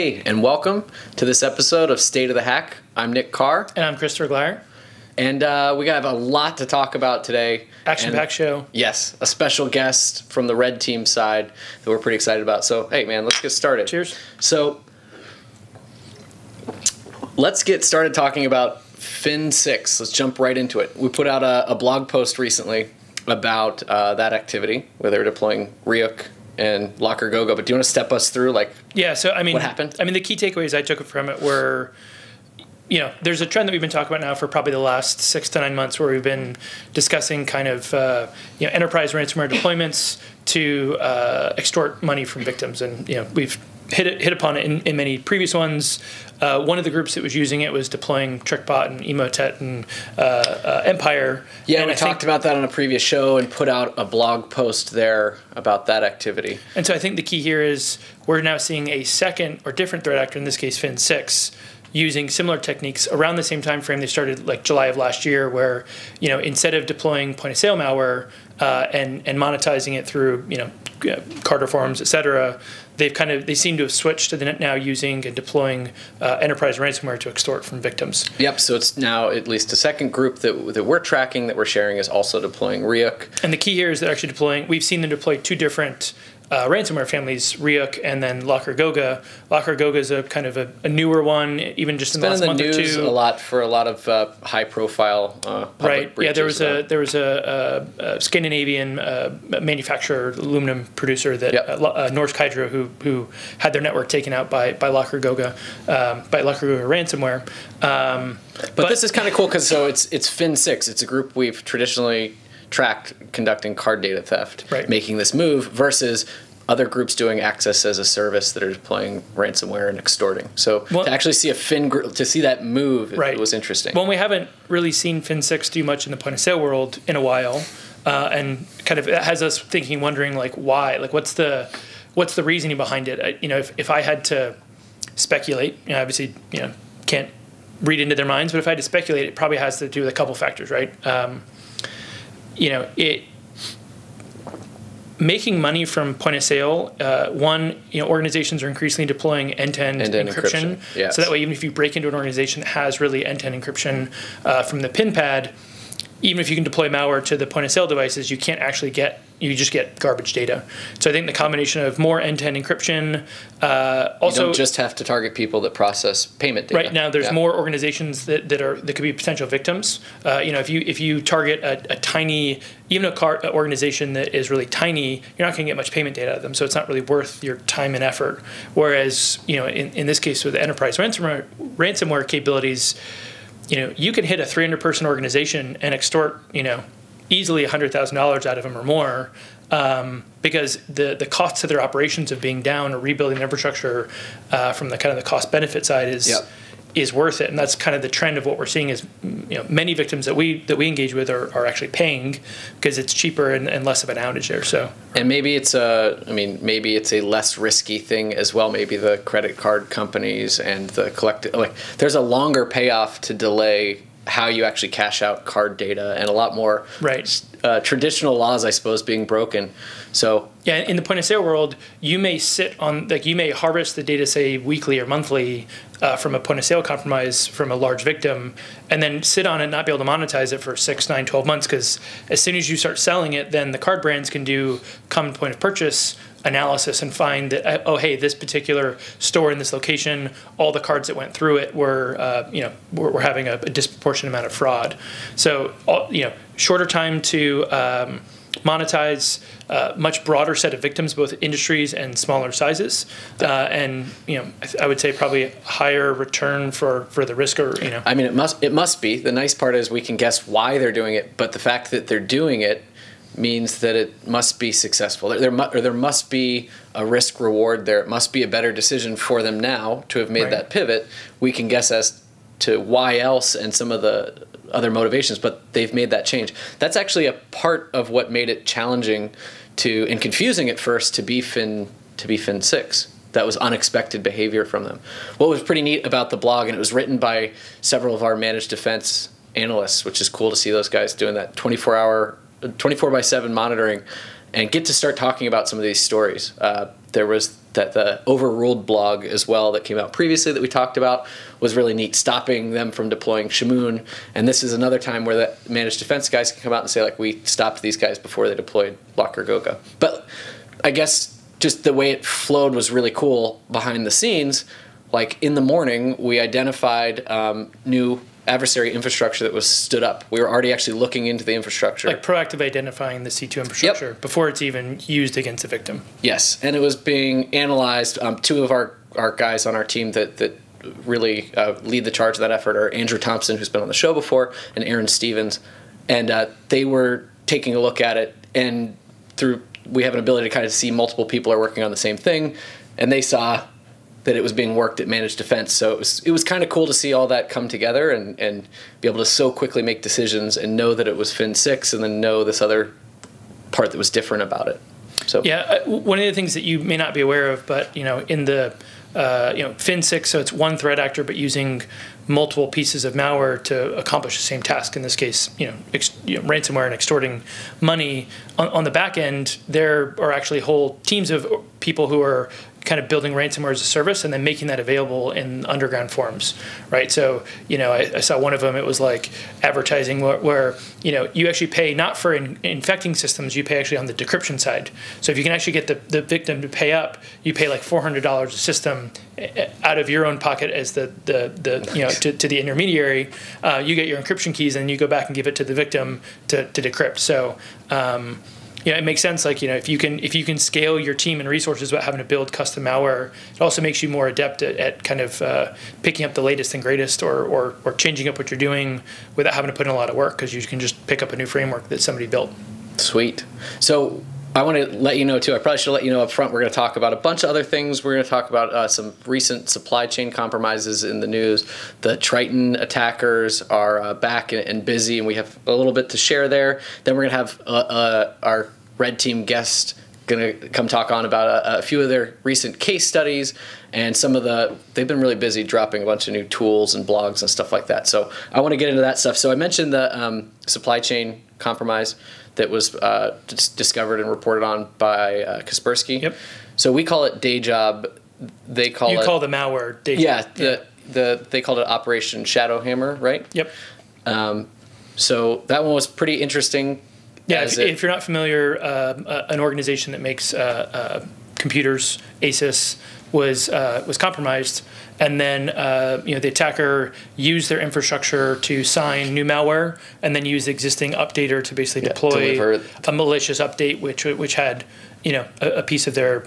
Hey, and welcome to this episode of State of the Hack. I'm Nick Carr. And I'm Christopher Glyer. And we have a lot to talk about today. Action-packed show. Yes, a special guest from the Red Team side that we're pretty excited about. So, hey, man, let's get started. Cheers. So, let's get started talking about Fin6. Let's jump right into it. We put out a blog post recently about that activity where they were deploying Ryuk and LOCKERGOGA, but do you want to step us through, like, what happened? I mean, the key takeaways I took from it were, there's a trend that we've been talking about now for probably the last 6 to 9 months where we've been discussing kind of, enterprise ransomware deployments to extort money from victims. And, we've hit upon it in many previous ones. One of the groups that was using it was deploying TrickBot and Emotet and Empire. Yeah, and we talked about that on a previous show and put out a blog post there about that activity. And so I think the key here is we're now seeing a second or different threat actor, in this case Fin6, using similar techniques around the same time frame. They started like July of last year, where instead of deploying point-of-sale malware and monetizing it through card reforms, et cetera, they seem to have switched to the net now using and deploying enterprise ransomware to extort from victims. Yep. So it's now at least a second group that we're tracking, that we're sharing, is also deploying Ryuk. And the key here is they're actually deploying. We've seen them deploy two different ransomware families, Ryuk and then LOCKERGOGA. LOCKERGOGA is a kind of a newer one, even just in the last month or two. It's been in the news a lot for a lot of high-profile public breaches. Yeah, there was a Scandinavian manufacturer, aluminum producer, that Norsk Hydro, who had their network taken out by LOCKERGOGA ransomware. But this is kind of cool because it's Fin6. It's a group we've traditionally tracked conducting card data theft, making this move, versus other groups doing access as a service that are deploying ransomware and extorting. So to actually see to see that move, it was interesting. Well, we haven't really seen Fin6 do much in the point of sale world in a while, and kind of it has us thinking, wondering like why, like what's the reasoning behind it? If I had to speculate, obviously can't read into their minds, but if I had to speculate, it probably has to do with a couple factors, right? Making money from point of sale. Organizations are increasingly deploying end-to-end encryption. Yes. So that way, even if you break into an organization that has really end-to-end encryption from the pin pad, even if you can deploy malware to the point of sale devices, you can't actually you just get garbage data. So I think the combination of more end-to-end encryption, also you don't just have to target people that process payment data. Right now, there's more organizations that could be potential victims. If you target a tiny, even a organization that is really tiny, you're not going to get much payment data out of them. So it's not really worth your time and effort. Whereas in this case with the enterprise ransomware capabilities, you can hit a 300-person organization and extort, easily $100,000 out of them or more, because the costs of their operations of being down or rebuilding the infrastructure from the kind of the cost-benefit side is worth it. And that's kind of the trend of what we're seeing is, many victims that we engage with are actually paying because it's cheaper and less of an outage there. So, and maybe it's a less risky thing as well. Maybe the credit card companies and the there's a longer payoff to delay how you actually cash out card data, and a lot more traditional laws, I suppose, being broken. So yeah, in the point of sale world, you may you may harvest the data, say weekly or monthly, from a point of sale compromise from a large victim, and then sit on it and not be able to monetize it for 6, 9, 12 months, because as soon as you start selling it, then the card brands can do common point of purchase analysis and find that, oh, hey, this particular store in this location, all the cards that went through it were having a disproportionate amount of fraud. So, shorter time to monetize, much broader set of victims, both industries and smaller sizes, and I would say probably higher return for the risk. I mean, it must be. The nice part is we can guess why they're doing it, but the fact that they're doing it means that it must be successful. There must be a risk reward there. It must be a better decision for them now to have made that pivot. We can guess as to why else and some of the other motivations, but they've made that change. That's actually a part of what made it challenging and confusing at first to be Fin6. That was unexpected behavior from them. What was pretty neat about the blog, and it was written by several of our managed defense analysts, which is cool to see those guys doing that 24/7 monitoring and get to start talking about some of these stories. There was that the Overruled blog as well that came out previously that we talked about was really neat, stopping them from deploying Shamoon. And this is another time where the managed defense guys can come out and say, like, we stopped these guys before they deployed LOCKERGOGA. But I guess just the way it flowed was really cool behind the scenes. Like, in the morning, we identified new adversary infrastructure that was stood up. We were already actually looking into the infrastructure. Like proactively identifying the C2 infrastructure before it's even used against a victim. Yes, and it was being analyzed. Two of our guys on our team that really lead the charge of that effort are Andrew Thompson, who's been on the show before, and Aaron Stevens. And they were taking a look at it, and we have an ability to kind of see multiple people are working on the same thing, and they saw that it was being worked at managed defense. So it was kind of cool to see all that come together and be able to so quickly make decisions and know that it was Fin 6 and then know this other part that was different about it. So yeah, one of the things that you may not be aware of, but in the Fin 6, so it's one threat actor, but using multiple pieces of malware to accomplish the same task. In this case, ransomware and extorting money. On the back end, there are actually whole teams of people who are kind of building ransomware as a service and then making that available in underground forums, right? So, I saw one of them, it was like advertising where you actually pay not for infecting systems, you pay actually on the decryption side. So if you can actually get the victim to pay up, you pay like $400 a system out of your own pocket as to the intermediary. You get your encryption keys and you go back and give it to the victim to decrypt. So, it makes sense. Like, if you can scale your team and resources without having to build custom malware, it also makes you more adept at kind of picking up the latest and greatest or changing up what you're doing without having to put in a lot of work, because you can just pick up a new framework that somebody built. Sweet. So I want to let you know, too, I probably should let you know up front, we're going to talk about a bunch of other things. We're going to talk about some recent supply chain compromises in the news. The TRITON attackers are back and busy, and we have a little bit to share there. Then we're going to have our Red Team guest going to come talk on about a few of their recent case studies and they've been really busy dropping a bunch of new tools and blogs and stuff like that. So I want to get into that stuff. So I mentioned the supply chain compromise that was discovered and reported on by Kaspersky. Yep. So we call it DAYJOB. They call you call the malware DAYJOB. Yeah. They called it Operation ShadowHammer, right? Yep. So that one was pretty interesting. Yeah, if you're not familiar, an organization that makes computers, ASUS, was compromised, and then the attacker used their infrastructure to sign new malware, and then use the existing updater to basically deploy a malicious update, which had a piece of their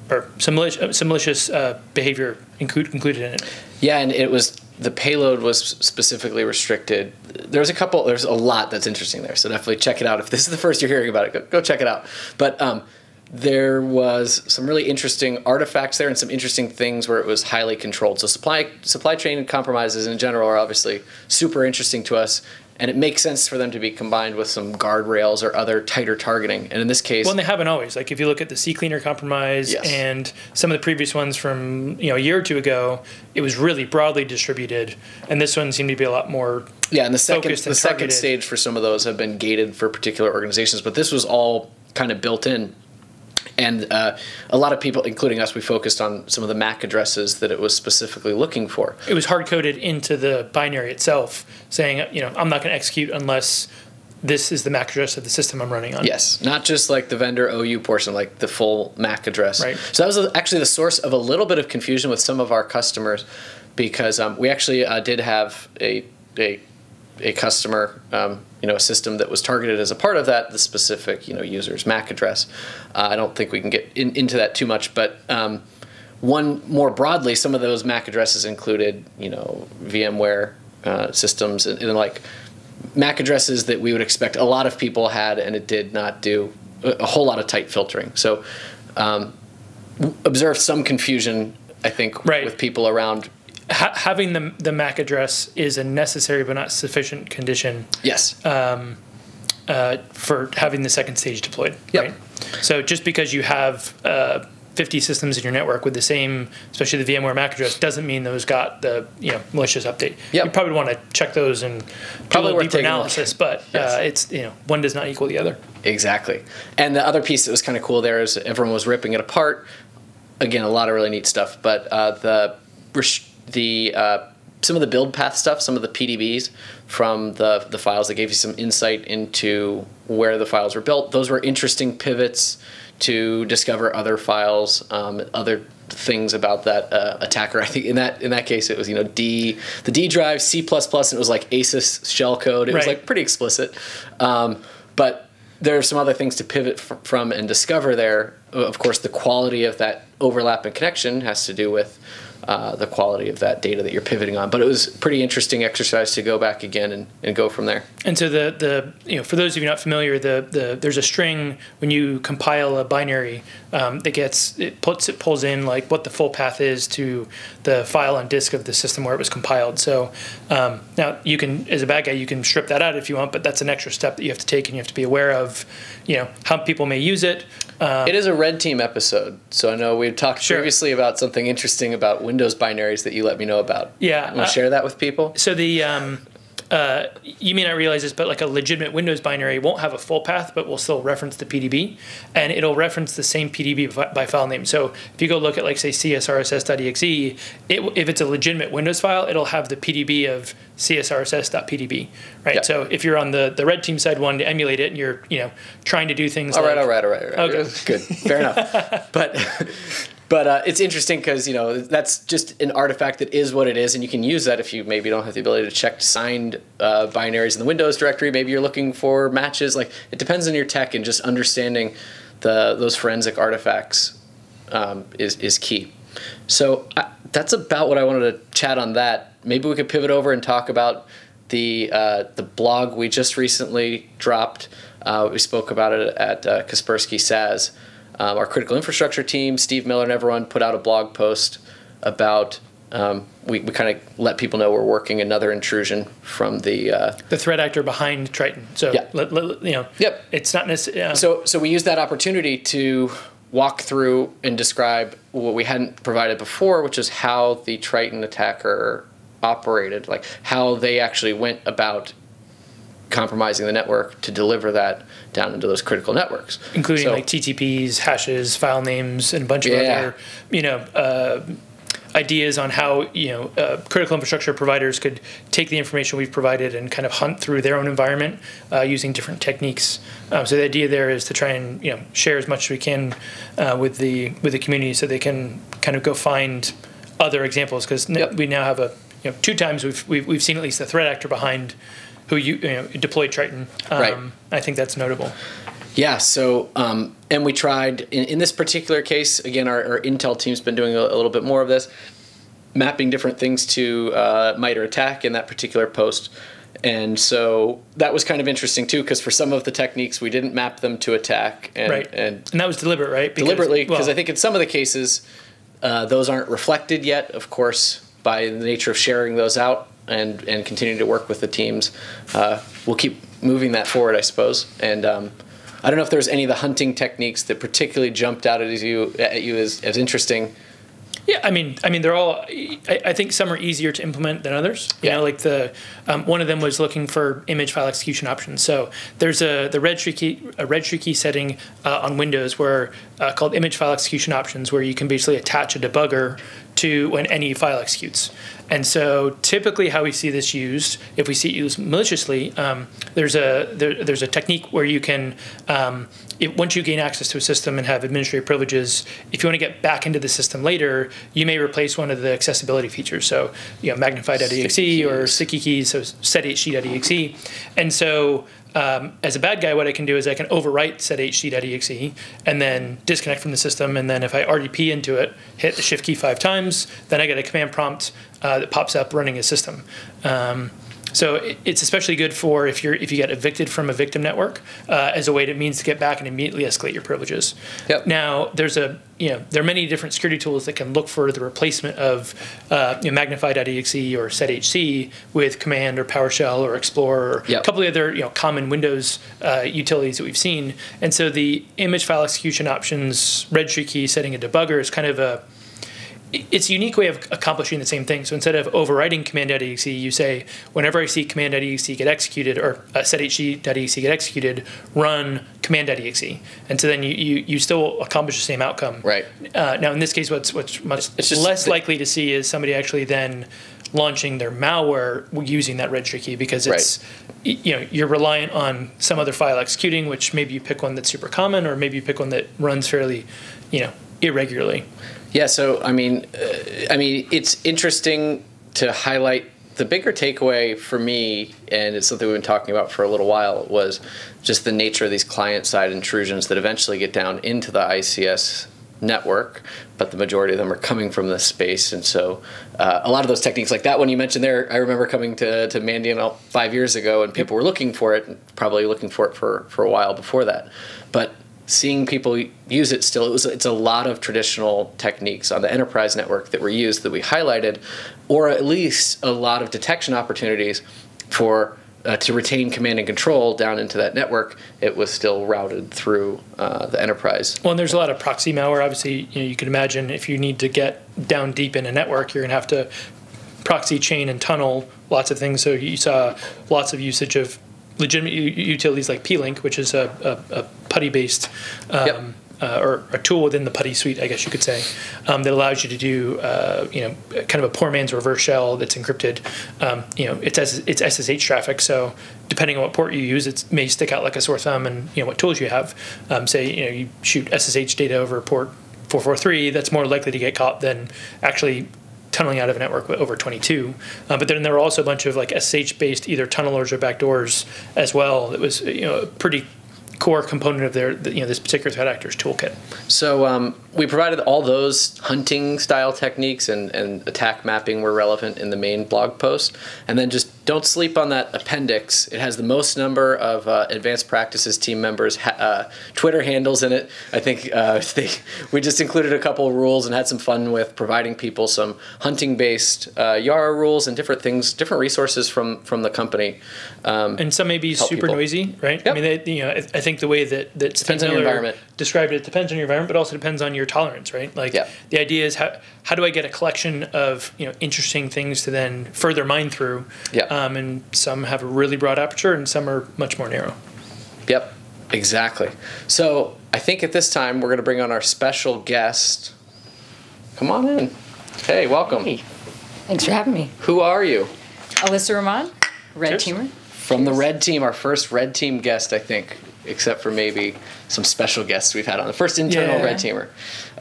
or some malicious behavior included in it. Yeah, and the payload was specifically restricted. There's a lot that's interesting there, so definitely check it out. If this is the first you're hearing about it, go check it out. But there was some really interesting artifacts there and some interesting things where it was highly controlled. So supply chain compromises in general are obviously super interesting to us, and it makes sense for them to be combined with some guardrails or other tighter targeting. And in this case... Well, and they haven't always. Like, if you look at the CCleaner compromise and some of the previous ones from a year or two ago, it was really broadly distributed. And this one seemed to be a lot more and the second stage for some of those have been gated for particular organizations. But this was all kind of built in. And a lot of people, including us, we focused on some of the MAC addresses that it was specifically looking for. It was hard-coded into the binary itself, saying, I'm not going to execute unless this is the MAC address of the system I'm running on. Yes, not just like the vendor OU portion, like the full MAC address. Right. So that was actually the source of a little bit of confusion with some of our customers, because we actually did have a customer, a system that was targeted as a part of that, the specific, user's MAC address. I don't think we can get into that too much, but one more broadly, some of those MAC addresses included, VMware systems and like MAC addresses that we would expect a lot of people had, and it did not do a whole lot of tight filtering. So observed some confusion, I think, with people around. Having the MAC address is a necessary but not sufficient condition. Yes. For having the second stage deployed. Yep. Right? So just because you have 50 systems in your network with the same, especially the VMware MAC address, doesn't mean those got the malicious update. Yep. You probably want to check those and do a little deeper analysis, but it's one does not equal the other. Exactly. And the other piece that was kind of cool there is everyone was ripping it apart. again, a lot of really neat stuff. But some of the build path stuff, some of the PDBs from the files that gave you some insight into where the files were built, those were interesting pivots to discover other files, other things about that attacker. I think in that case it was the D drive, C++, and it was like ASUS shellcode. It was like pretty explicit, but there are some other things to pivot from and discover there. Of course, the quality of that overlap and connection has to do with the quality of that data that you're pivoting on. But it was a pretty interesting exercise to go back again and go from there. And so for those of you not familiar, there's a string when you compile a binary that pulls in like what the full path is to the file on disk of the system where it was compiled. So now you can, as a bad guy, you can strip that out if you want, but that's an extra step that you have to take, and you have to be aware of, how people may use it. It is a Red Team episode, so I know we've talked previously about something interesting about Windows binaries that you let me know about. Yeah. You want to share that with people? So you may not realize this, but like a legitimate Windows binary won't have a full path, but will still reference the PDB, and it'll reference the same PDB by file name. So if you go look at, like, say, csrss.exe, if it's a legitimate Windows file, it'll have the PDB of csrss.pdb, right? Yeah. So if you're on the Red Team side wanting to emulate it, and you're trying to do things all right. Okay, good, fair enough. But it's interesting because, that's just an artifact that is what it is, and you can use that if you maybe don't have the ability to check signed binaries in the Windows directory. Maybe you're looking for matches. Like, it depends on your tech, and just understanding those forensic artifacts is key. So that's about what I wanted to chat on that. Maybe we could pivot over and talk about the blog we just recently dropped. We spoke about it at Kaspersky SAS. Our critical infrastructure team, Steve Miller and everyone, put out a blog post about, we kind of let people know we're working another intrusion from the threat actor behind Triton. So, it's not necessarily... So we used that opportunity to walk through and describe what we hadn't provided before, which is how the Triton attacker operated, like how they actually went about compromising the network to deliver that down into those critical networks, including like TTPs, hashes, file names, and a bunch of other ideas on how critical infrastructure providers could take the information we've provided and kind of hunt through their own environment using different techniques. So the idea there is to try and share as much as we can with the community, so they can kind of go find other examples, because we now have 2 times we've seen at least the threat actor behind who deployed Triton. Right. I think that's notable. Yeah. So, and we tried in this particular case. Again, our Intel team's been doing a little bit more of this, mapping different things to MITRE ATT&CK in that particular post. And so that was kind of interesting too, because for some of the techniques we didn't map them to attack, and that was deliberate, right? Deliberately, because I think in some of the cases those aren't reflected yet, of course, by the nature of sharing those out and continuing to work with the teams. We'll keep moving that forward, I suppose. And I don't know if there's any of the hunting techniques that particularly jumped out at you as interesting. Yeah, I mean, they're all. I think some are easier to implement than others. You know, like one of them was looking for image file execution options. So there's the registry key setting on Windows where called image file execution options, where you can basically attach a debugger to when any file executes. And so typically how we see this used, if we see it used maliciously, there's a technique where you can, once you gain access to a system and have administrative privileges, if you want to get back into the system later, you may replace one of the accessibility features. So, magnify.exe or sticky keys, so sethd.exe. And so as a bad guy, what I can do is I can overwrite sethd.exe and then disconnect from the system. And then if I RDP into it, hit the shift key 5 times, then I get a command prompt that pops up running a system. So it's especially good for if you get evicted from a victim network as a way to get back and immediately escalate your privileges. Yep. Now there are many different security tools that can look for the replacement of magnify.exe or sethc with command or PowerShell or Explorer or a couple of other common Windows utilities that we've seen. And so the image file execution options registry key setting a debugger is kind of it's a unique way of accomplishing the same thing. So instead of overwriting command.exe, you say, whenever I see command.exe get executed, or sethg.exe get executed, run command.exe. And so then you still accomplish the same outcome. Right. Now, in this case, what's much less likely to see is somebody actually then launching their malware using that registry key, because it's, you're reliant on some other file executing, which maybe you pick one that's super common, or maybe you pick one that runs fairly, irregularly. Yeah, so I mean, it's interesting to highlight the bigger takeaway for me, and it's something we've been talking about for a little while, was just the nature of these client-side intrusions that eventually get down into the ICS network, but the majority of them are coming from this space. And so a lot of those techniques, like that one you mentioned there, I remember coming to Mandiant 5 years ago, and people were looking for it, and probably looking for it for a while before that. But seeing people use it still, it's a lot of traditional techniques on the enterprise network that were used that we highlighted, or at least a lot of detection opportunities for to retain command and control down into that network. It was still routed through the enterprise. Well, and there's a lot of proxy malware. Obviously, you could imagine if you need to get down deep in a network, you're going to have to proxy, chain, and tunnel lots of things. So you saw lots of usage of legitimate utilities like P-Link, which is a PuTTY-based or a tool within the PuTTY suite, I guess you could say, that allows you to do kind of a poor man's reverse shell that's encrypted. It's SSH traffic, so depending on what port you use, it may stick out like a sore thumb, and what tools you have. Say you shoot SSH data over port 443, that's more likely to get caught than actually tunneling out of a network over 22. But then there were also a bunch of like SSH-based either tunnelers or backdoors as well. That was a pretty core component of their this particular threat actor's toolkit. So we provided all those hunting style techniques and attack mapping were relevant in the main blog post. And then just don't sleep on that appendix. It has the most number of advanced practices team members' Twitter handles in it. I think we just included a couple of rules and had some fun with providing people some hunting-based Yara rules and different things, different resources from the company. And some may be super noisy, right? Yep. I mean, I think the way that depends on your environment. Described it depends on your environment, but also depends on your tolerance, right? Like the idea is how do I get a collection of interesting things to then further mine through? And some have a really broad aperture, and some are much more narrow. Yep, exactly. So I think at this time we're going to bring on our special guest. Come on in. Hey, welcome. Hey. Thanks for having me. Who are you? Alyssa Rahman, Red Teamer. From the Red Team, our first Red Team guest, I think, except for maybe some special guests we've had on. The first internal Red Teamer.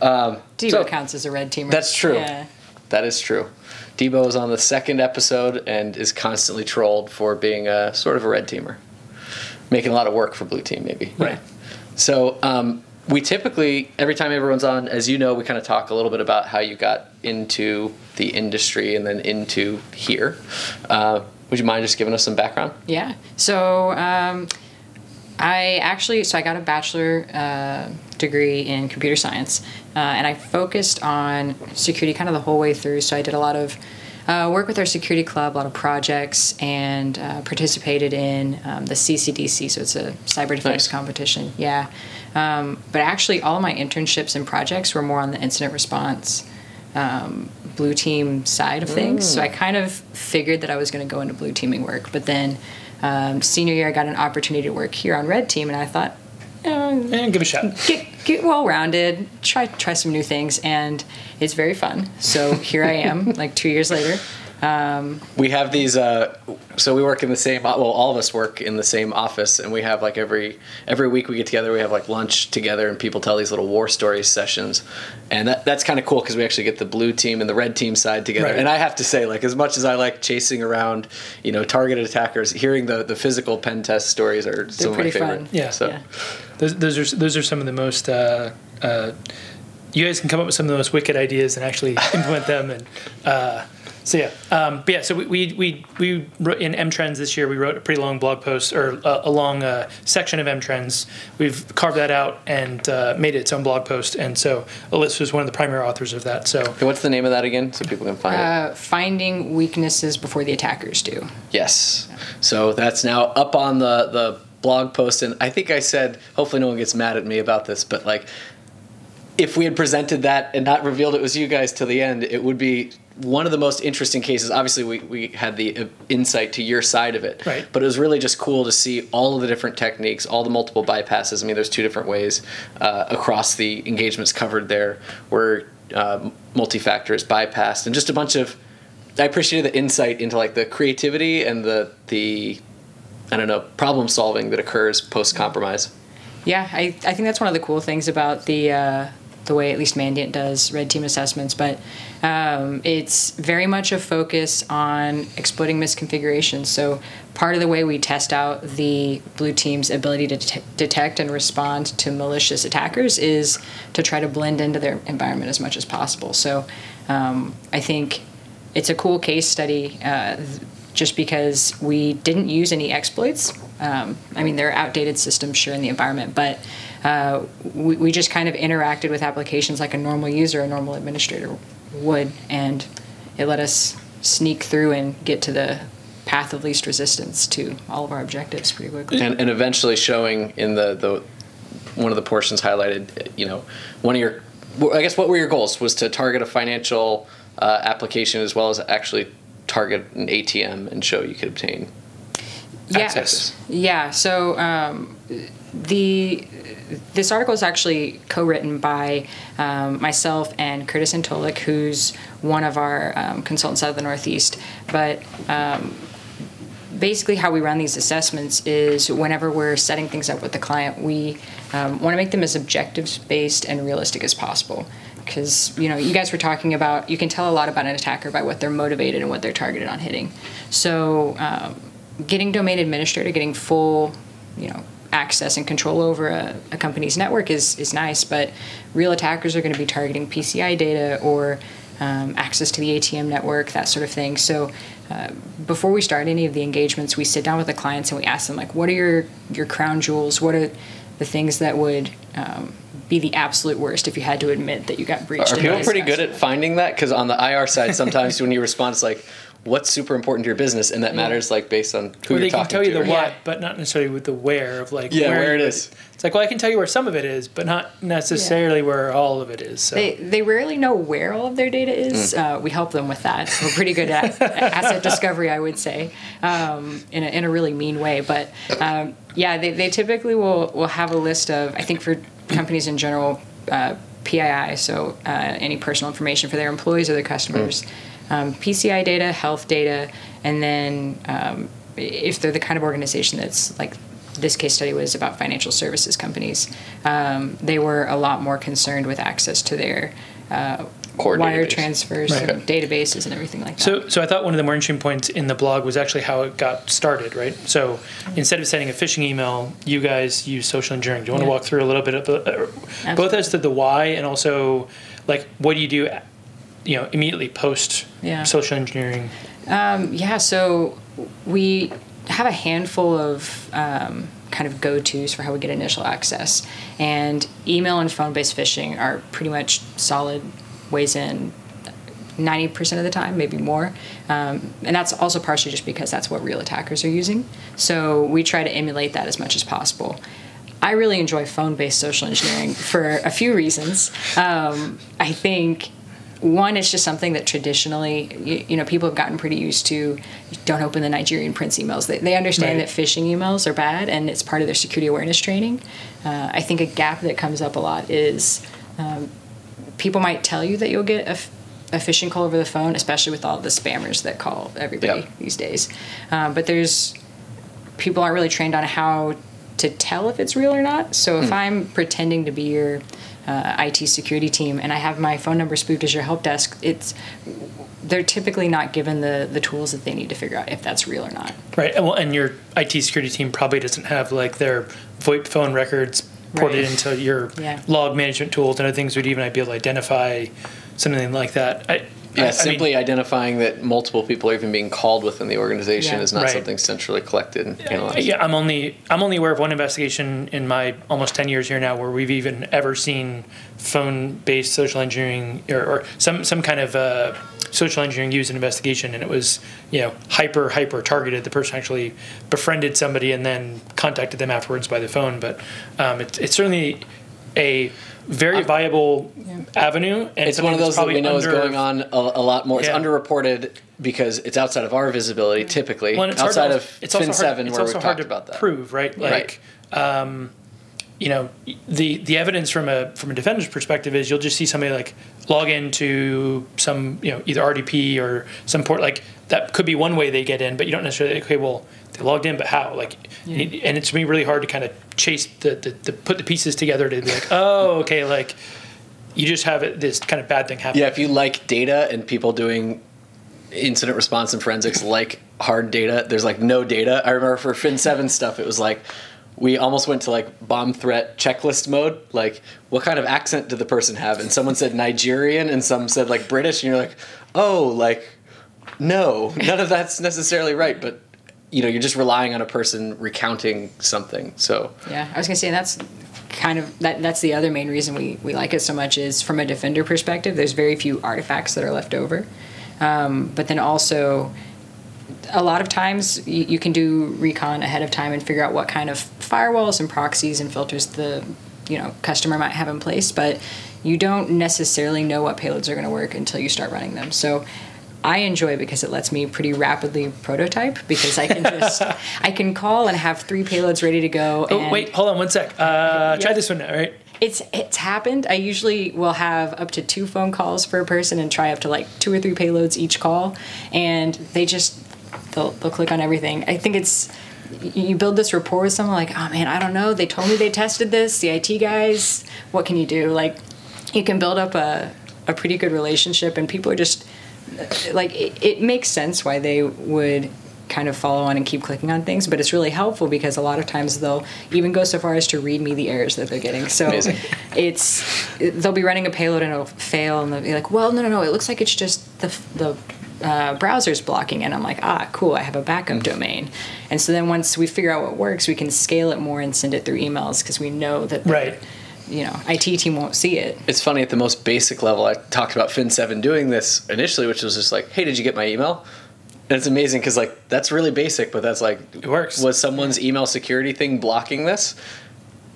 Debo counts as a Red Teamer. That's true. Yeah. That is true. Debo is on the second episode and is constantly trolled for being sort of a Red Teamer. Making a lot of work for Blue Team, maybe. Right. So we typically, every time everyone's on, as you know, we kind of talk a little bit about how you got into the industry and then into here. Would you mind just giving us some background? Yeah. So I got a bachelor degree in computer science, and I focused on security kind of the whole way through. So I did a lot of work with our security club, a lot of projects, and participated in the CCDC, so it's a cyber defense competition. Yeah. But actually, all of my internships and projects were more on the incident response Blue Team side of things. So I kind of figured that I was going to go into Blue Teaming work. But then senior year, I got an opportunity to work here on Red Team, and I thought, and give it a shot. Get well-rounded, try some new things, and it's very fun. So here I am, like 2 years later. We have these, so we work in the same, well, all of us work in the same office, and we have like every week we get together, we have like lunch together, and people tell these little war stories sessions, and that's kind of cool because we actually get the Blue Team and the Red Team side together. Right. And I have to say, like, as much as I like chasing around, targeted attackers, hearing the physical pen test stories are some of my favorite. Fun. Yeah. So. Yeah. Those are some of the most. You guys can come up with some of the most wicked ideas and actually implement them. And so we wrote in M-Trends this year. We wrote a pretty long blog post, or a long section of M-Trends. We've carved that out and made it its own blog post. And so Alyssa was one of the primary authors of that. So what's the name of that again, so people can find it? Finding weaknesses before the attackers do. Yes. So that's now up on the blog post, and I think I said, hopefully no one gets mad at me about this, but like, if we had presented that and not revealed it was you guys till the end, it would be one of the most interesting cases. Obviously, we had the insight to your side of it, right. But it was really just cool to see all of the different techniques, all the multiple bypasses. I mean, there's 2 different ways across the engagements covered there where multi-factor is bypassed, and just a bunch of. I appreciated the insight into like the creativity and the I don't know, problem solving that occurs post compromise. Yeah, I think that's one of the cool things about the way at least Mandiant does red team assessments, but it's very much a focus on exploiting misconfigurations. So part of the way we test out the blue team's ability to detect and respond to malicious attackers is to try to blend into their environment as much as possible. So I think it's a cool case study just because we didn't use any exploits. I mean, there are outdated systems, sure, in the environment, but we just kind of interacted with applications like a normal user, a normal administrator would, and it let us sneak through and get to the path of least resistance to all of our objectives pretty quickly. And eventually showing in the one of the portions highlighted, you know, one of your, I guess, what were your goals? Was to target a financial application as well as actually target an ATM and show you could obtain access. Yeah. So this article is actually co-written by myself and Curtis Antolik, who's one of our consultants out of the Northeast. But basically how we run these assessments is whenever we're setting things up with the client, we want to make them as objectives-based and realistic as possible. Because, you know, you guys were talking about, you can tell a lot about an attacker by what they're motivated and what they're targeted on hitting. So getting domain administrator, getting full, you know, access and control over a company's network is nice, but real attackers are going to be targeting PCI data or access to the ATM network, that sort of thing. So before we start any of the engagements, we sit down with the clients and we ask them, like, what are your crown jewels? What are the things that would be the absolute worst if you had to admit that you got breached? Are people pretty good at finding that? Because on the IR side, sometimes when you respond, it's like, what's super important to your business, and that matters like based on who you're talking to. They can tell you the what, but not necessarily with the where of like where it is. It's like, well, I can tell you where some of it is, but not necessarily where all of it is. So. They rarely know where all of their data is. We help them with that. We're pretty good at asset discovery, I would say, in a really mean way. But they typically will have a list of, I think for companies in general, PII, so any personal information for their employees or their customers. PCI data, health data, and then if they're the kind of organization that's like this case study was about financial services companies, they were a lot more concerned with access to their wire transfers and databases and everything like that. So I thought one of the more interesting points in the blog was actually how it got started, right? So instead of sending a phishing email, you guys use social engineering. Do you want to walk through a little bit of both as to the why and also like what do you do, you know, immediately post social engineering? So we have a handful of kind of go-tos for how we get initial access, and email and phone-based phishing are pretty much solid ways in 90% of the time, maybe more, and that's also partially just because that's what real attackers are using. So we try to emulate that as much as possible. I really enjoy phone-based social engineering for a few reasons. I think one, it's just something that traditionally, you know, people have gotten pretty used to. Don't open the Nigerian prince emails. They understand that phishing emails are bad, and it's part of their security awareness training. I think a gap that comes up a lot is people might tell you that you'll get a phishing call over the phone, especially with all the spammers that call everybody these days. But people aren't really trained on how to tell if it's real or not. So if I'm pretending to be your IT security team and I have my phone number spoofed as your help desk, they're typically not given the tools that they need to figure out if that's real or not. Right. And your IT security team probably doesn't have like their VoIP phone records ported into your log management tools and other things would even be able to identify something like that. Simply identifying that multiple people are even being called within the organization is not something centrally collected and analyzed. I'm only aware of one investigation in my almost 10 years here now where we've even ever seen phone-based social engineering or some kind of social engineering used in investigation, and it was hyper targeted. The person actually befriended somebody and then contacted them afterwards by the phone. But it's certainly a very viable avenue. And it's one of those that we know is going on a lot more. It's Yeah. underreported because it's outside of our visibility, typically. Well, it's outside of it's also Fin7, where we've hard talked to about that. prove, right? Like, you know, the evidence from a defender's perspective is you'll just see somebody like log into some, you know, either RDP or some port, like that could be one way they get in, but you don't necessarily, okay, well, they logged in, but how? Like, and it's been really hard to kind of chase the put the pieces together to be like, oh, okay, like you just have this kind of bad thing happen. Yeah, if you like data and people doing incident response and forensics like hard data, there's like no data. I remember for Fin7 stuff, it was like, we almost went to like bomb threat checklist mode. Like, what kind of accent did the person have? And someone said Nigerian and some said like British. And you're like, oh, like, no, none of that's necessarily right. But, you know, you're just relying on a person recounting something. So, yeah, I was going to say that's kind of, that's the other main reason we like it so much is from a defender perspective, there's very few artifacts that are left over. But then also, a lot of times you can do recon ahead of time and figure out what kind of firewalls and proxies and filters the customer might have in place, but you don't necessarily know what payloads are going to work until you start running them. So I enjoy it because it lets me pretty rapidly prototype, because I can just I can call and have 3 payloads ready to go. Oh, wait, hold on one sec. Try this one now, right? It's happened. I usually will have up to 2 phone calls for a person and try up to like 2 or 3 payloads each call, and they'll click on everything. I think it's, you build this rapport with someone like, oh man, I don't know, they told me they tested this, the IT guys, what can you do? Like, you can build up a pretty good relationship, and people are just like, it makes sense why they would kind of follow on and keep clicking on things, but it's really helpful because a lot of times they'll even go so far as to read me the errors that they're getting. So amazing. They'll be running a payload and it'll fail, and they'll be like, well, no, it looks like it's just the browser's blocking, and I'm like, cool, I have a backup domain. And so then once we figure out what works, we can scale it more and send it through emails, because we know that IT team won't see it. It's funny, at the most basic level, I talked about Fin7 doing this initially, which was just like, hey, did you get my email? And it's amazing because, like, that's really basic, but that's like, it works. Was someone's email security thing blocking this?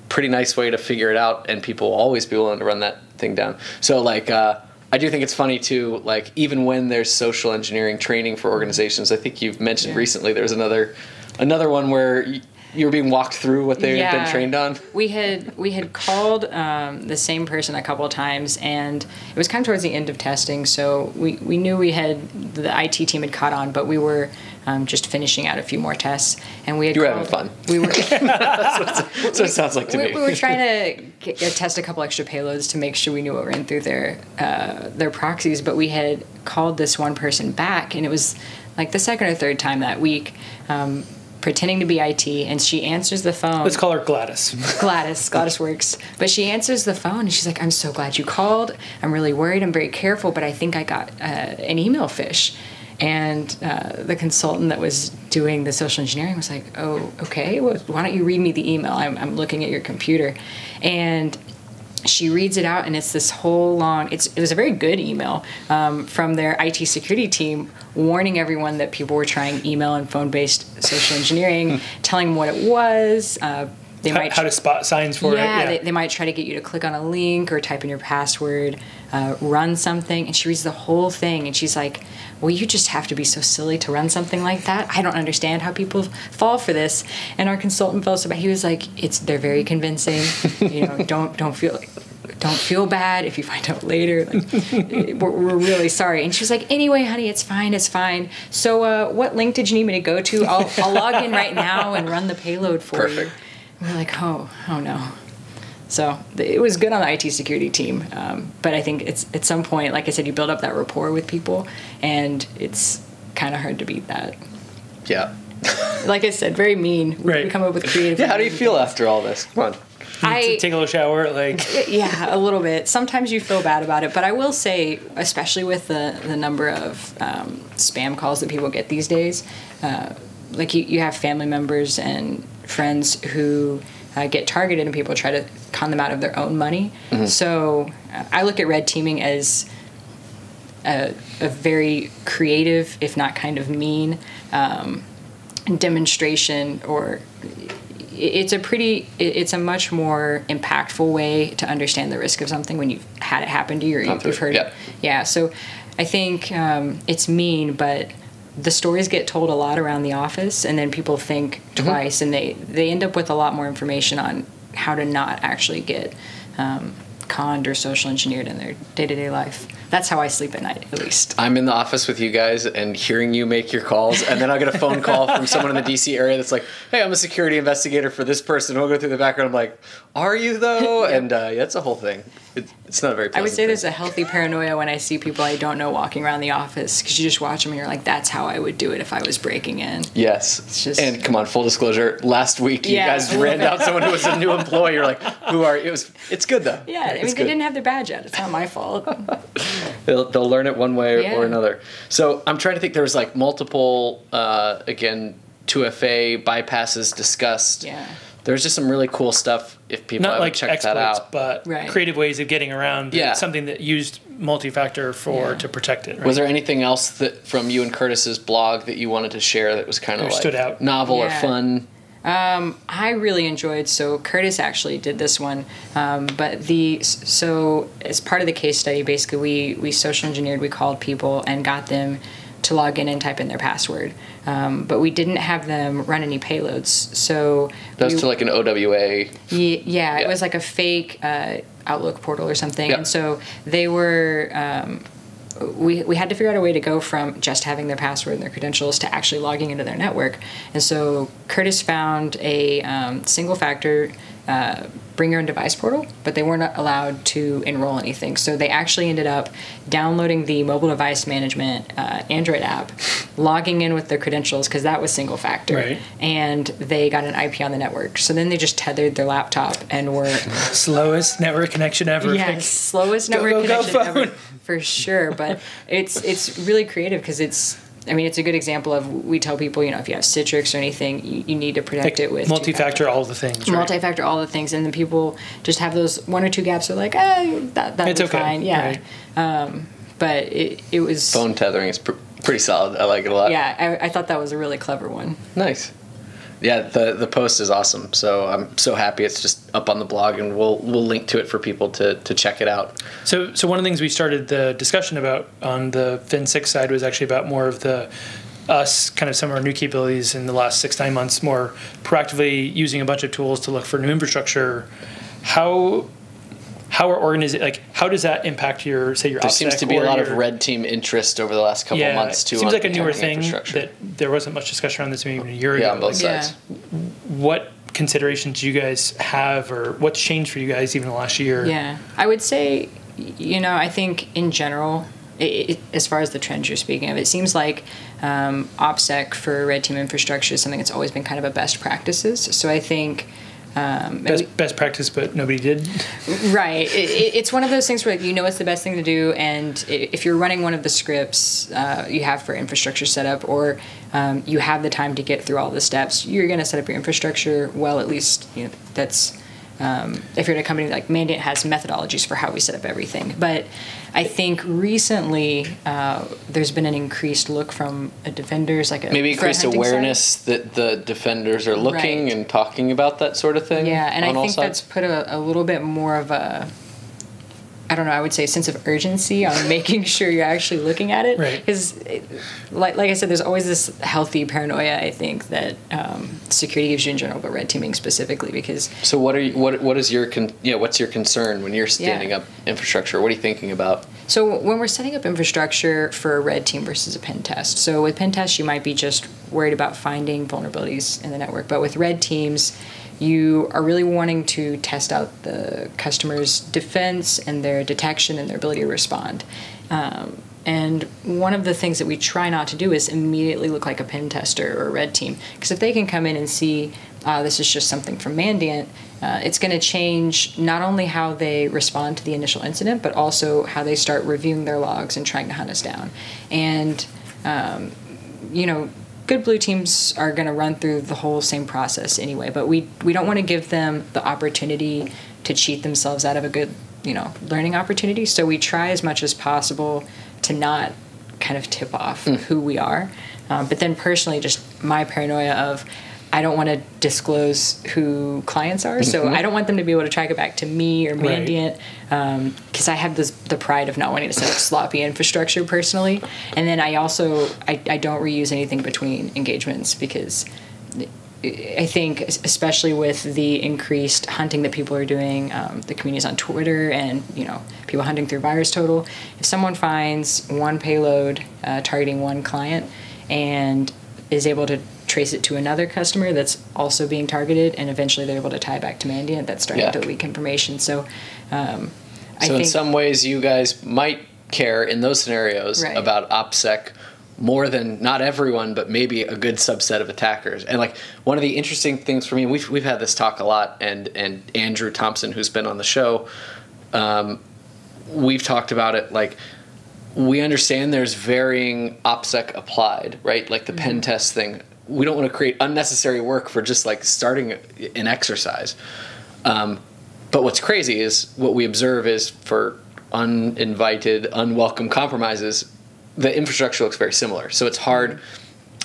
Pretty nice way to figure it out, and people will always be willing to run that thing down. So, like, I do think it's funny, too, like, even when there's social engineering training for organizations, I think you've mentioned recently there's another one where you were being walked through what they had been trained on. We had called the same person a couple of times, and it was kind of towards the end of testing, so we knew the IT team had caught on, but we were just finishing out a few more tests, and we had. You were having fun. We were. That's what it sounds like to me. We were trying to test a couple extra payloads to make sure we knew what ran through their proxies, but we had called this one person back, and it was like the second or third time that week. Pretending to be IT, and she answers the phone. Let's call her Gladys. Gladys works. But she answers the phone, and she's like, I'm so glad you called. I'm really worried. I'm very careful, but I think I got an email phish. And the consultant that was doing the social engineering was like, oh, okay, well, why don't you read me the email? I'm looking at your computer. And she reads it out, and it's this whole long, it was a very good email from their IT security team, warning everyone that people were trying email and phone-based social engineering, telling them what it was. They might how to spot signs for it. Yeah, they might try to get you to click on a link or type in your password, run something, and she reads the whole thing, and she's like, well, you just have to be so silly to run something like that. I don't understand how people fall for this. And our consultant felt so bad. He was like, they're very convincing. Don't feel bad if you find out later. Like, we're really sorry. And she was like, anyway, honey, it's fine. So what link did you need me to go to? I'll log in right now and run the payload for you. And we're like, oh no. So it was good on the IT security team. But I think it's at some point, like I said, you build up that rapport with people, and it's kind of hard to beat that. Yeah. Like I said, very mean. Right. We come up with creative. Yeah, how do you feel after all this? Come on. Take a little shower, Yeah, a little bit. Sometimes you feel bad about it, but I will say, especially with the number of spam calls that people get these days, like you have family members and friends who get targeted, and people try to con them out of their own money. Mm-hmm. So I look at red teaming as a very creative, if not kind of mean, demonstration, or it's a much more impactful way to understand the risk of something when you've had it happen to you or you've heard it. Yeah. So I think it's mean, but the stories get told a lot around the office, and then people think twice, and they end up with a lot more information on how to not actually get conned or social engineered in their day-to-day life. That's how I sleep at night, at least. I'm in the office with you guys and hearing you make your calls, and then I'll get a phone call from someone in the DC area that's like, hey, I'm a security investigator for this person. We'll go through the background. I'm like, are you, though? And it's a whole thing. It's not a very pleasant I would say there's a healthy paranoia when I see people I don't know walking around the office, because you just watch them and you're like, that's how I would do it if I was breaking in. Yes. And come on, full disclosure, last week you guys ran down someone who was a new employee. You're like, who are you? It's good, though. Yeah, I mean, they didn't have their badge yet. It's not my fault. They'll learn it one way or another. So I'm trying to think. There was like multiple, again, 2FA bypasses discussed. Yeah. There's just some really cool stuff if people not haven't like checked exploits, that out. But creative ways of getting around something that used multi-factor to protect it. Right? Was there anything else that from you and Curtis's blog that you wanted to share that was kind of like stood out, novel or fun? I really enjoyed, so Curtis actually did this one, but so as part of the case study, basically we social engineered, we called people and got them to log in and type in their password, but we didn't have them run any payloads. So that was to like an OWA. Yeah, it was like a fake Outlook portal or something, and so they were. We had to figure out a way to go from just having their password and their credentials to actually logging into their network. And so Curtis found a single factor bring your own device portal, but they weren't allowed to enroll anything. So they actually ended up downloading the mobile device management Android app, logging in with their credentials, because that was single factor, and they got an IP on the network. So then they just tethered their laptop and were slowest network connection ever. Yes, slowest network connection ever, for sure. But it's really creative, because it's a good example of, we tell people, if you have Citrix or anything, you need to protect it with multi-factor, all the things. Right? Multi-factor, all the things, and then people just have those one or two gaps. They're like, that's okay. Fine, yeah. Right. But it was phone tethering is pretty solid. I like it a lot. Yeah, I thought that was a really clever one. Nice. Yeah, the post is awesome. So I'm so happy it's just up on the blog, and we'll link to it for people to check it out. So one of the things we started the discussion about on the Fin6 side was actually about more of some of our new capabilities in the last 6-9 months, more proactively using a bunch of tools to look for new infrastructure. How does that impact your OPSEC? There seems to be a lot of red team interest over the last couple of months too. It seems like a newer thing that there wasn't much discussion around this maybe even a year ago. Yeah, on both sides. What considerations do you guys have, or what's changed for you guys even in the last year? Yeah, I would say, I think in general, as far as the trends you're speaking of, it seems like OPSEC for red team infrastructure is something that's always been kind of a best practices. So I think best practice, but nobody did. Right. It's one of those things where it's the best thing to do, and if you're running one of the scripts you have for infrastructure setup, or you have the time to get through all the steps, you're going to set up your infrastructure well. At least that's if you're in a company like Mandiant has methodologies for how we set up everything. But I think recently there's been an increased look from defenders, like maybe increased awareness that the defenders are looking and talking about that sort of thing. Yeah, and I think that's put a little bit more of a, I would say, a sense of urgency on making sure you're actually looking at it. Right. Because, like I said, there's always this healthy paranoia, I think, that security gives you in general, but red teaming specifically. Because so what is your what's your concern when you're standing up infrastructure? What are you thinking about? So when we're setting up infrastructure for a red team versus a pen test, so with pen tests you might be just worried about finding vulnerabilities in the network, but with red teams, you are really wanting to test out the customer's defense and their detection and their ability to respond. And one of the things that we try not to do is immediately look like a pen tester or a red team, because if they can come in and see this is just something from Mandiant, it's going to change not only how they respond to the initial incident, but also how they start reviewing their logs and trying to hunt us down. And good blue teams are going to run through the whole same process anyway, but we don't want to give them the opportunity to cheat themselves out of a good learning opportunity. So we try as much as possible to not kind of tip off who we are. But then personally, just my paranoia of, I don't want to disclose who clients are, so I don't want them to be able to track it back to me or Mandiant, because I have the pride of not wanting to set up sloppy infrastructure personally. And then I also I don't reuse anything between engagements, because I think, especially with the increased hunting that people are doing, the communities on Twitter and people hunting through virus total, if someone finds one payload targeting one client and is able to trace it to another customer that's also being targeted, and eventually they're able to tie back to Mandiant, that's starting to leak information. So I think in some ways you guys might care in those shenarios about OPSEC more than not everyone, but maybe a good subset of attackers. And like one of the interesting things for me, we've had this talk a lot, and Andrew Thompson, who's been on the show, we've talked about it. Like, we understand there's varying OPSEC applied, right? Like the pen test thing. We don't want to create unnecessary work for just like starting an exercise. But what's crazy is what we observe is for uninvited, unwelcome compromises, the infrastructure looks very similar. So it's hard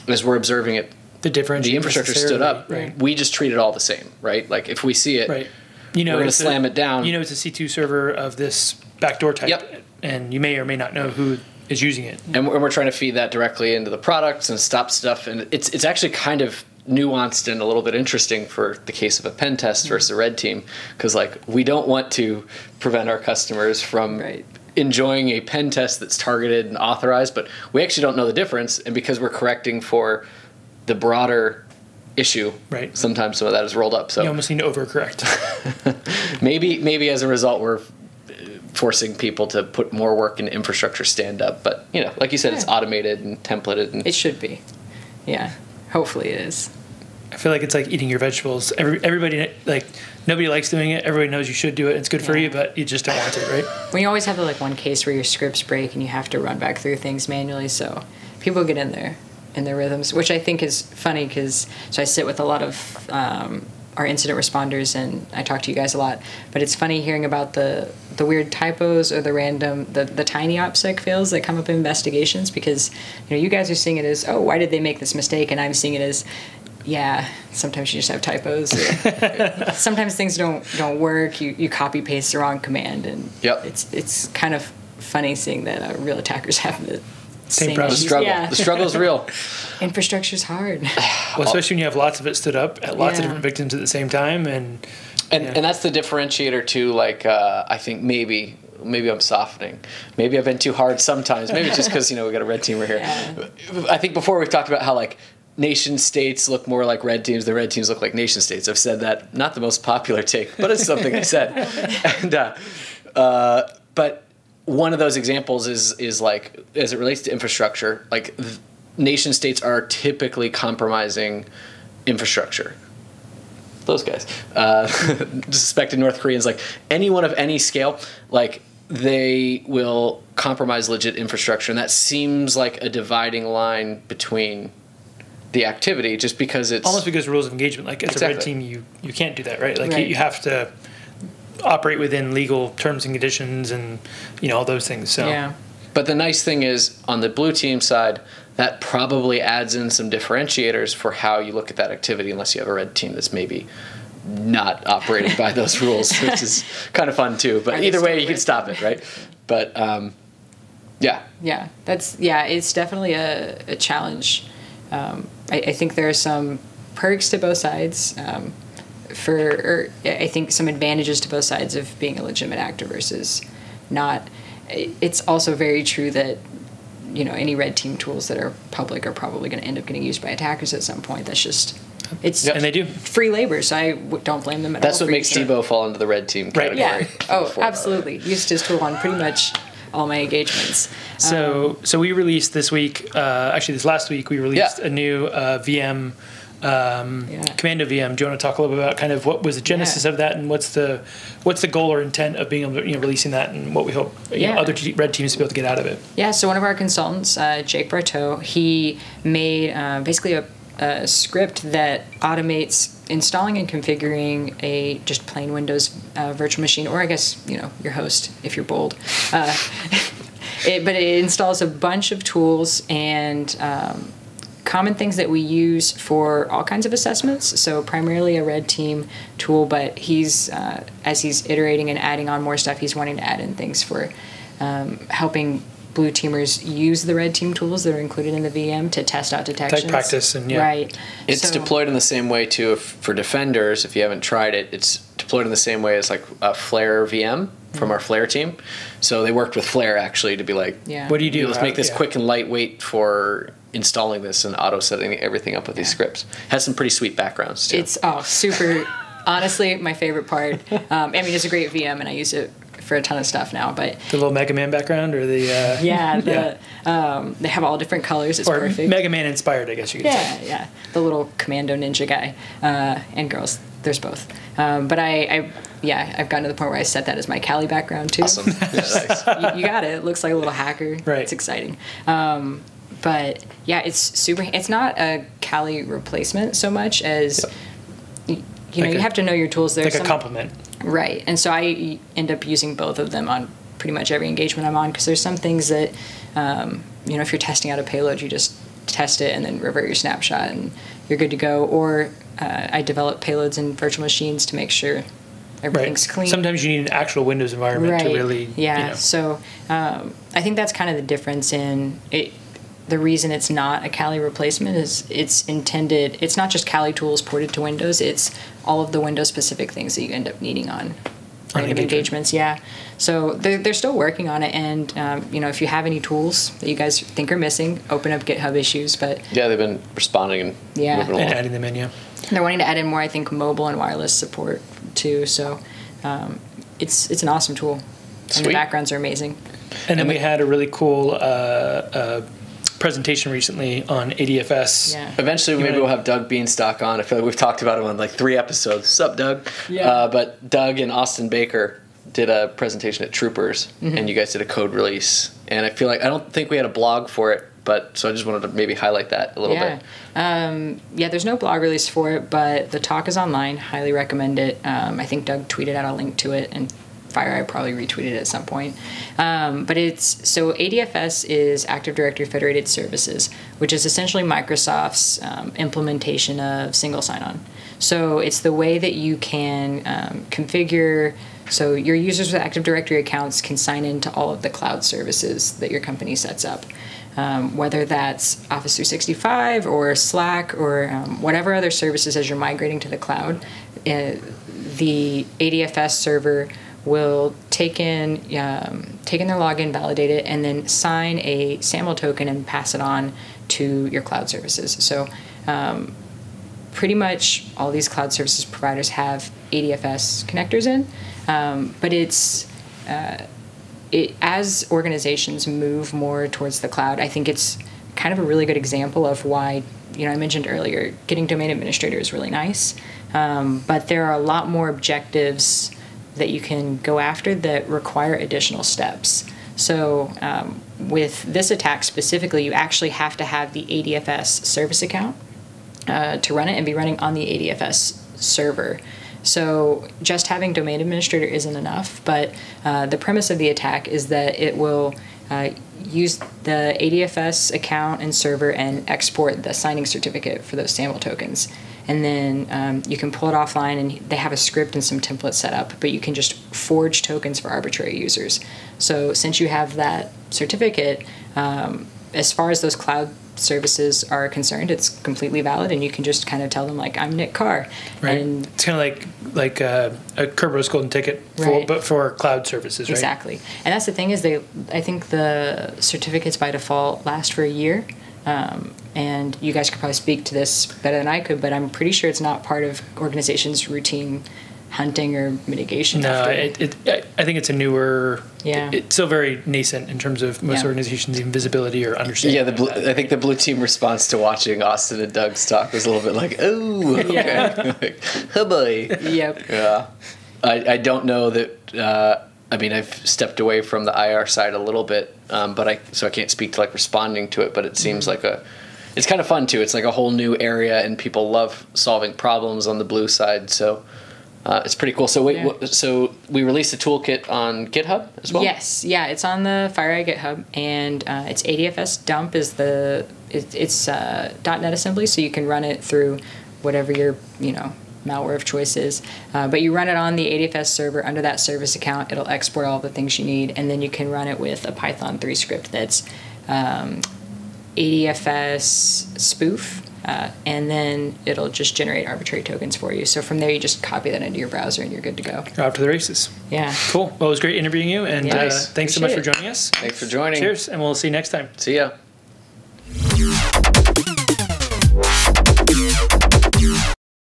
as we're observing it. The infrastructure stood up. Right. We just treat it all the same, right? Like if we see it, we're going to slam it down. It's a C2 server of this backdoor type, and you may or may not know who is using it. And we're trying to feed that directly into the products and stop stuff. And it's actually kind of nuanced and a little bit interesting for the case of a pen test versus a red team, because like we don't want to prevent our customers from enjoying a pen test that's targeted and authorized, but we actually don't know the difference. And because we're correcting for the broader issue, sometimes some of that is rolled up. So you almost need to overcorrect. maybe as a result we're forcing people to put more work into infrastructure stand up, but like you said, it's automated and templated, and it should be. Hopefully it is. I feel like it's like eating your vegetables. Everybody, like, nobody likes doing it. Everybody knows you should do it. It's good for you, but you just don't want to, right? When you always have the one case where your scripts break and you have to run back through things manually, so people get in their rhythms, which I think is funny, because I sit with a lot of our incident responders, and I talk to you guys a lot, but it's funny hearing about the weird typos or the tiny OPSEC fails that come up in investigations, because you guys are seeing it as, oh, why did they make this mistake, and I'm seeing it as, sometimes you just have typos. Sometimes things don't work. You copy paste the wrong command, and it's kind of funny seeing that real attackers have the same problem. The struggle's real. Infrastructure's hard. Well, especially when you have lots of it stood up at lots of different victims at the same time, and that's the differentiator too. Like I think maybe I'm softening. Maybe I've been too hard sometimes. Maybe it's just because we got a red teamer here. I think before we've talked about how like nation states look more like red teams. The red teams look like nation states. I've said that. Not the most popular take, but it's something I said. And but one of those examples is like, as it relates to infrastructure, like nation states are typically compromising infrastructure. Those guys, suspected North Koreans, like anyone of any scale, like they will compromise legit infrastructure, and that seems like a dividing line between the activity, just because it's almost because rules of engagement. Like as a red team, you can't do that, right? Like you have to operate within legal terms and conditions, and all those things. So but the nice thing is on the blue team side, that probably adds in some differentiators for how you look at that activity, unless you have a red team that's maybe not operating by those rules, which is kind of fun too. But either way, you can stop it, right? But it's definitely a challenge. I think there are some perks to both sides. I think some advantages to both sides of being a legitimate actor versus not. It's also very true that any red team tools that are public are probably going to end up getting used by attackers at some point. That's just and they do free labor, so I don't blame them at all. That's what makes Debo fall into the red team category. Absolutely. Used his tool on pretty much all my engagements. So we released this week, actually this last week, we released a new VM, CommandoVM. Do you want to talk a little bit about kind of what was the genesis of that, and what's the goal or intent of being able to releasing that, and what we hope other red teams to be able to get out of it? Yeah, so one of our consultants, Jake Barteau, he made basically a script that automates installing and configuring a just plain Windows virtual machine, or I guess your host if you're bold. But it installs a bunch of tools and common things that we use for all kinds of assessments. So primarily a red team tool, but he's as he's iterating and adding on more stuff, he's wanting to add in things for helping blue teamers use the red team tools that are included in the VM to test out detections. Like practice and Right. It's deployed in the same way too. For defenders, if you haven't tried it, it's deployed in the same way as like a Flare VM from our Flare team. So they worked with Flare actually to be like, what do you do? Let's make this quick and lightweight for installing this and auto setting everything up with these scripts. Has some pretty sweet backgrounds too. It's super. Honestly, my favorite part. I mean, it's a great VM, and I use it for a ton of stuff now. But the little Mega Man background, or the they have all different colors. It's perfect. Mega Man inspired, I guess you could say. Yeah. The little commando ninja guy and girls. There's both. But I've gotten to the point where I set that as my Kali background too. Awesome. Nice. You got it. It looks like a little hacker. Right. It's exciting. But yeah, it's super. It's not a Kali replacement so much as you have to know your tools. There's like a complement. Right. And so I end up using both of them on pretty much every engagement I'm on, because there's some things that if you're testing out a payload, you just test it and then revert your snapshot and you're good to go. Or I develop payloads in virtual machines to make sure everything's clean. Sometimes you need an actual Windows environment to really, So I think that's kind of the difference in it. The reason it's not a Kali replacement is it's not just Kali tools ported to Windows, it's all of the Windows specific things that you end up needing on random engagements. Yeah. So they're still working on it, and if you have any tools that you guys think are missing, open up GitHub issues. But yeah, they've been responding and moving along. And adding them in, They're wanting to add in more, I think, mobile and wireless support too. So it's an awesome tool. Sweet. And the backgrounds are amazing. And then we had a really cool presentation recently on ADFS. Yeah. Eventually, maybe we'll have Doug Beanstalk on. I feel like we've talked about him on like 3 episodes. Sup, Doug? Yeah. But Doug and Austin Baker did a presentation at Troopers, and you guys did a code release. And I feel like I don't think we had a blog for it, so I just wanted to maybe highlight that a little bit. There's no blog release for it, but the talk is online. Highly recommend it. I think Doug tweeted out a link to it, and FireEye probably retweeted it at some point. But ADFS is Active Directory Federated Services, which is essentially Microsoft's implementation of single sign-on. So it's the way that you can configure, so your users with Active Directory accounts can sign into all of the cloud services that your company sets up. Whether that's Office 365 or Slack or whatever other services as you're migrating to the cloud, the ADFS server will take in their login, validate it, and then sign a SAML token and pass it on to your cloud services. So pretty much all these cloud services providers have ADFS connectors in, but as organizations move more towards the cloud, I think it's kind of a really good example of why, I mentioned earlier, getting domain administrator is really nice, but there are a lot more objectives that you can go after that require additional steps. So with this attack specifically, you actually have to have the ADFS service account to run it and be running on the ADFS server. So just having domain administrator isn't enough, but the premise of the attack is that it will use the ADFS account and server and export the signing certificate for those SAML tokens. And then you can pull it offline, and they have a script and some templates set up, but you can just forge tokens for arbitrary users. So since you have that certificate, as far as those cloud services are concerned, it's completely valid, and you can just kind of tell them, like, I'm Nick Carr. Right. And it's kind of like a Kerberos golden ticket, but for cloud services, right? Exactly. And that's the thing is I think the certificates by default last for a year. And you guys could probably speak to this better than I could, but I'm pretty sure it's not part of organizations' routine hunting or mitigation. No, I think it's a newer. Yeah. It's still very nascent in terms of most organizations' even visibility or understanding. Yeah, I think the blue team response to watching Austin and Doug's talk was a little bit like, oh, okay. Like, oh boy. Yep. Yeah. I don't know that. I've stepped away from the IR side a little bit, so I can't speak to like responding to it. But it seems like it's kind of fun too. It's like a whole new area, and people love solving problems on the blue side. So It's pretty cool. So wait, Yeah. so we released a toolkit on GitHub as well? Yes, yeah, it's on the FireEye GitHub, and it's ADFSdump is it's .NET assembly, so you can run it through whatever your malware of choice is. But you run it on the ADFS server under that service account. It'll export all the things you need, and then you can run it with a Python 3 script that's ADFSpoof. And then it'll just generate arbitrary tokens for you. So from there, you just copy that into your browser, and you're good to go. You're off to the races. Yeah. Cool. Well, it was great interviewing you, and Nice. thanks so much for Appreciate it. joining us. Thanks for joining. Cheers, and we'll see you next time. See ya.